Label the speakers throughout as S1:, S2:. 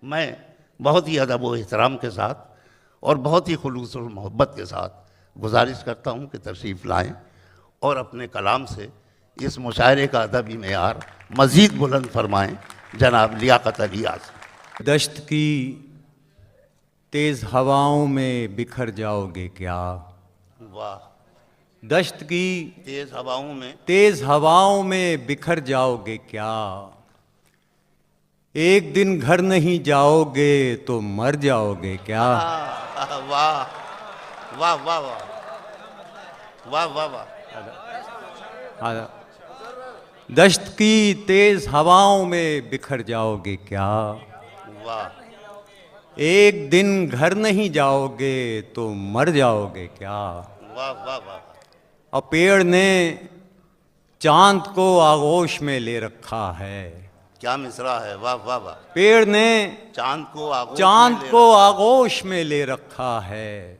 S1: मैं बहुत ही अदब व एहतराम के साथ और बहुत ही खुलूस और मोहब्बत के साथ गुजारिश करता हूँ कि तशरीफ़ लाएँ और अपने कलाम से इस मुशायरे का अदबी मेयार मज़ीद बुलंद फरमाएँ। जनाब लियाकत अली आज़म।
S2: दश्त की तेज़ हवाओं में बिखर जाओगे क्या?
S1: वाह।
S2: दश्त की
S1: तेज़ हवाओं
S2: में बिखर जाओगे क्या? एक दिन घर नहीं जाओगे तो मर जाओगे क्या?
S1: वाह वाह वाह वाह वाह वाह वाह।
S2: दश्त की तेज हवाओं में बिखर जाओगे क्या?
S1: वाह।
S2: एक दिन घर नहीं जाओगे तो मर जाओगे क्या?
S1: वाह वाह वाह।
S2: और पेड़ ने चांद को आगोश में ले रखा है।
S1: क्या मिसरा है। वाह वाह वाह।
S2: पेड़ ने
S1: चांद
S2: को आगोश में ले रखा है।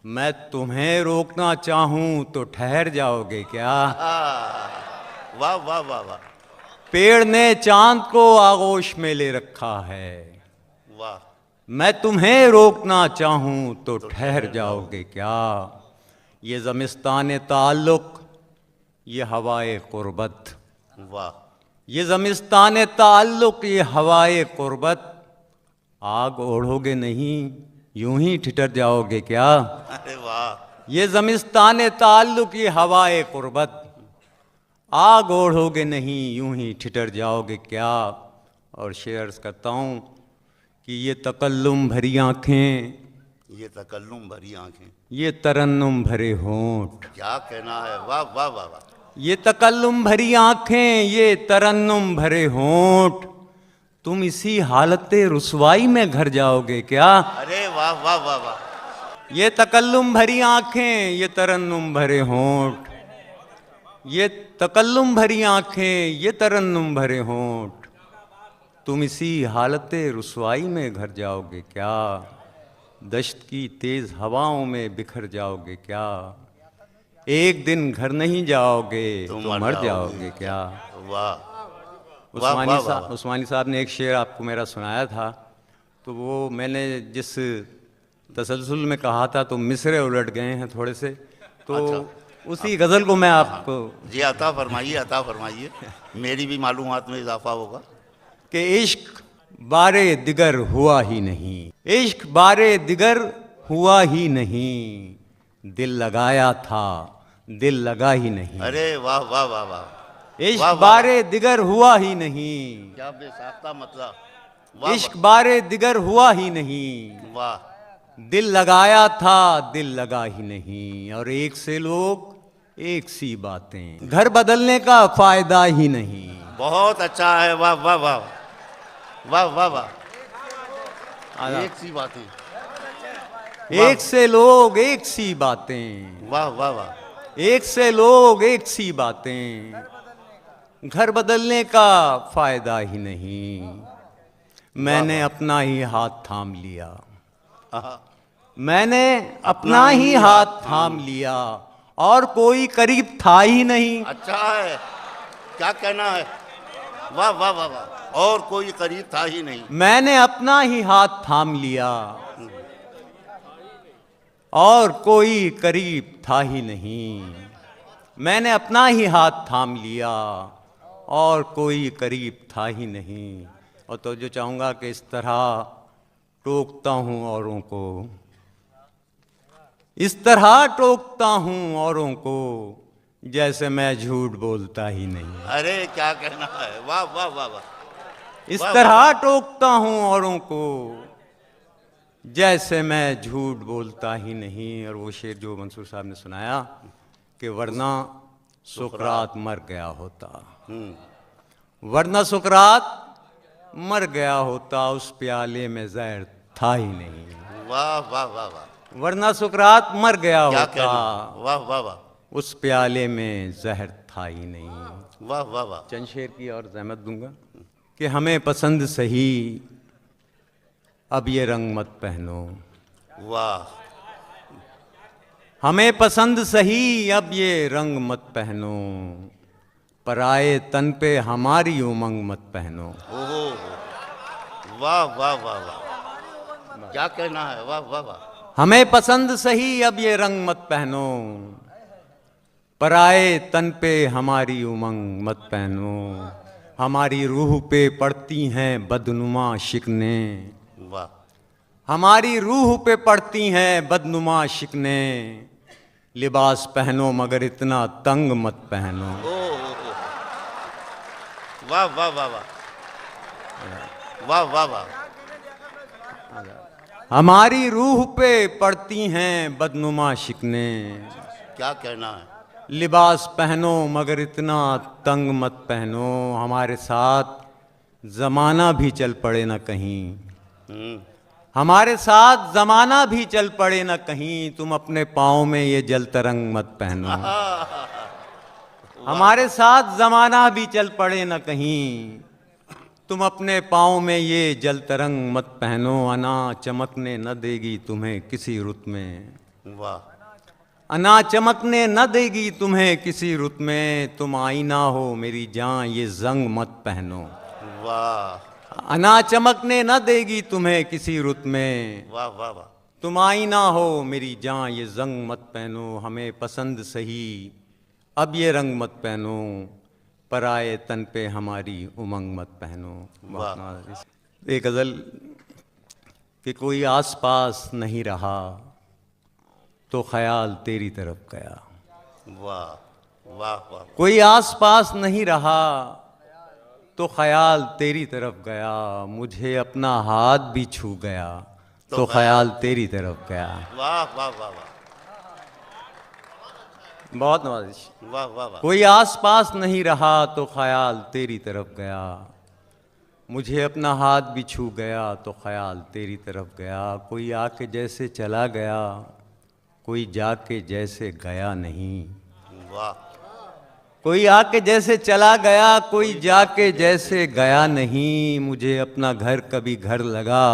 S2: मैं तुम्हें रोकना चाहूं तो ठहर जाओगे क्या?
S1: वाह वाह वाह वाह।
S2: पेड़ ने चांद को आगोश में ले रखा है।
S1: वाह।
S2: मैं तुम्हें रोकना चाहूं तो ठहर जाओगे क्या? ये ज़मिस्तान ताल्लुक़, ये हवाए क़ुर्बत।
S1: वाह।
S2: ये ज़मिस्तान ताल्लुक़, ये हवाए क़ुर्बत। आग ओढ़ोगे नहीं, यूं ही ठिठर जाओगे क्या?
S1: अरे वाह।
S2: ये ज़मिस्तान ताल्लुक़, ये हवाए क़ुर्बत। आग ओढ़ोगे नहीं, यूं ही ठिठर जाओगे क्या? और शेर अर्ज़ करता हूँ कि ये तकल्लुम भरी आँखें,
S1: ये तकल्लुम भरी आँखें,
S2: ये तरन्नुम भरे होंठ।
S1: क्या कहना है। वाह वाह वाह वाह।
S2: ये तकल्लुम भरी आँखें, ये तरन्नुम भरे होंठ। तुम इसी हालते रुसवाई में घर जाओगे क्या?
S1: अरे वाह वाह वाह वाह।
S2: ये तकल्लुम भरी आँखें, ये तरन्नुम भरे होंठ। ये तकल्लुम भरी आँखें, ये तरन्नुम भरे होंठ। तुम इसी हालते रुसवाई में घर जाओगे क्या? दश्त की तेज़ हवाओं में बिखर जाओगे क्या? एक दिन घर नहीं जाओगे तो मर जाओगे क्या?
S1: वाह।
S2: उस्मानी साहब ने एक शेर आपको मेरा सुनाया था, तो वो मैंने जिस तसलसल में कहा था तो मिसरे उलट गए हैं थोड़े से, तो अच्छा। उसी गज़ल को मैं आपको
S1: जी अता फरमाइए मेरी भी मालूमात में इजाफा होगा।
S2: कि इश्क बारे दिगर हुआ ही नहीं, इश्क बारे दिगर हुआ ही नहीं। दिल लगाया था, दिल लगा ही नहीं।
S1: अरे वाह वाह वाह वाह।
S2: इश्क बारे दिगर हुआ ही नहीं।
S1: क्या बेसाख्ता मतलब।
S2: इश्क बारे दिगर हुआ ही नहीं।
S1: वाह।
S2: दिल लगाया था, दिल लगा ही नहीं। और एक से लोग एक सी बातें, घर बदलने का फायदा ही नहीं।
S1: बहुत अच्छा है। वाह वाह वाह वाह वाह वाह। एक सी बातें,
S2: एक से लोग एक सी बातें।
S1: वाह वाह वाह।
S2: एक से लोग एक सी बातें, घर बदलने का फायदा ही नहीं। मैंने अपना ही हाथ थाम लिया, मैंने अपना ही हाथ थाम लिया, और कोई करीब था ही नहीं।
S1: अच्छा है। क्या कहना है। वाह वाह वाह वाह। और कोई करीब था ही नहीं।
S2: मैंने अपना ही हाथ थाम लिया, और कोई करीब था ही नहीं। मैंने अपना ही हाथ थाम लिया, और कोई करीब था ही नहीं। और तो जो चाहूँगा कि इस तरह टोकता हूँ औरों को, इस तरह टोकता हूँ औरों को, जैसे मैं झूठ बोलता ही नहीं।
S1: अरे क्या कहना है। वाह वाह वाह वाह।
S2: इस तरह टोकता हूँ औरों को, जैसे मैं झूठ बोलता ही नहीं। और वो शेर जो मंसूर साहब ने सुनाया कि वरना सुकरात मर गया होता, वरना सुकरात मर गया होता, उस प्याले में जहर था ही नहीं।
S1: वाह वाह वाह वाह।
S2: वरना सुकरात मर गया होता,
S1: वाह वाह वाह,
S2: उस प्याले में जहर था ही नहीं।
S1: वाह वाह वाह।
S2: चंद शेर की और जहमत दूंगा कि हमें पसंद सही अब ये रंग मत पहनो।
S1: वाह।
S2: हमें पसंद सही अब ये रंग मत पहनो, पराए तन पे हमारी उमंग मत पहनो।
S1: ओहो वाह वाह वाह वाह, क्या कहना है, वाह वाह वाह।
S2: हमें पसंद सही अब ये रंग मत पहनो, पराए तन पे हमारी उमंग मत पहनो, हमारी रूह पे पड़ती हैं बदनुमा शिकने,
S1: वाह,
S2: हमारी रूह पे पड़ती हैं बदनुमा शिकने, लिबास पहनो मगर इतना तंग मत पहनो।
S1: वाह वाह वाह वाह, वाह वाह वाह।
S2: हमारी रूह पे पड़ती हैं बदनुमा शिकने,
S1: क्या कहना है,
S2: लिबास पहनो मगर इतना तंग मत पहनो, हमारे साथ जमाना भी चल पड़े न कहीं, हमारे साथ जमाना भी चल पड़े न कहीं, तुम अपने पाँव में ये जल तरंग मत पहनो। हमारे साथ जमाना भी चल पड़े न कहीं, तुम अपने पाँव में ये जल तरंग मत पहनो, अना चमकने न देगी तुम्हें किसी रुत में,
S1: वाह,
S2: अना चमकने न देगी तुम्हें किसी रुत में, तुम आईना हो मेरी जान ये जंग मत पहनो।
S1: वाह,
S2: अना चमकने न देगी तुम्हें किसी रुत में,
S1: वाह वाह वाह।
S2: तुम आईना हो मेरी जान ये जंग मत पहनो, हमें पसंद सही अब ये रंग मत पहनो, पराए तन पे हमारी उमंग मत पहनो।
S1: वाह।
S2: एक गज़ल कि कोई आस पास नहीं रहा तो ख्याल तेरी तरफ गया,
S1: वाह वाह वाह।
S2: कोई आस पास नहीं रहा तो ख्याल तेरी तरफ गया, मुझे अपना हाथ भी छू गया तो ख्याल तेरी तरफ गया।
S1: वाह वाह वाह वाह,
S2: बहुत नवाजिश।
S1: वाह वाह वाह।
S2: कोई आस पास नहीं रहा तो ख्याल तेरी तरफ गया, मुझे अपना हाथ भी छू गया तो ख्याल तेरी तरफ गया, कोई आके जैसे चला गया कोई जाके जैसे गया नहीं,
S1: वाह,
S2: कोई आके जैसे चला गया कोई जाके जैसे गया नहीं, मुझे अपना घर कभी घर लगा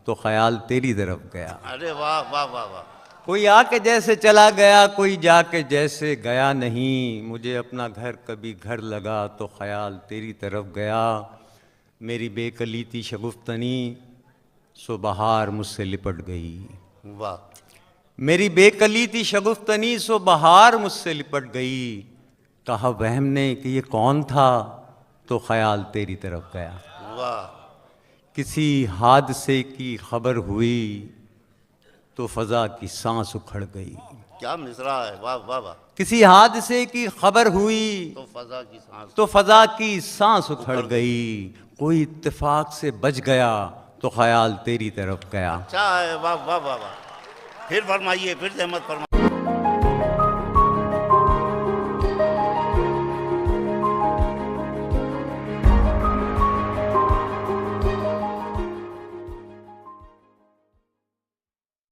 S2: तो ख्याल तेरी तरफ गया।
S1: अरे वाह वाह वाह वाह।
S2: कोई आके जैसे चला गया कोई जाके जैसे गया नहीं, मुझे अपना घर कभी घर लगा तो ख्याल तेरी तरफ गया, मेरी बेकली थी शगुफ्तनी सो बहार मुझसे लिपट गई,
S1: वाह,
S2: मेरी बेकली थी शगुफ्तनी सो बहार मुझसे लिपट गई, कहा वहम ने कि ये कौन था तो ख्याल तेरी तरफ गया,
S1: वाह,
S2: किसी हादसे की खबर हुई तो फजा की सांस उखड़ गई,
S1: क्या मिसरा है, वाह वाह वाह।
S2: किसी हादसे की खबर हुई
S1: तो फजा की सांस,
S2: तो फजा की सांस उखड़ गई, कोई इत्तेफाक से बच गया तो ख्याल तेरी तरफ गया।
S1: अच्छा है, वाह वाह वाह वाह। फिर फरमाइए, फिर से मत फरमाइए।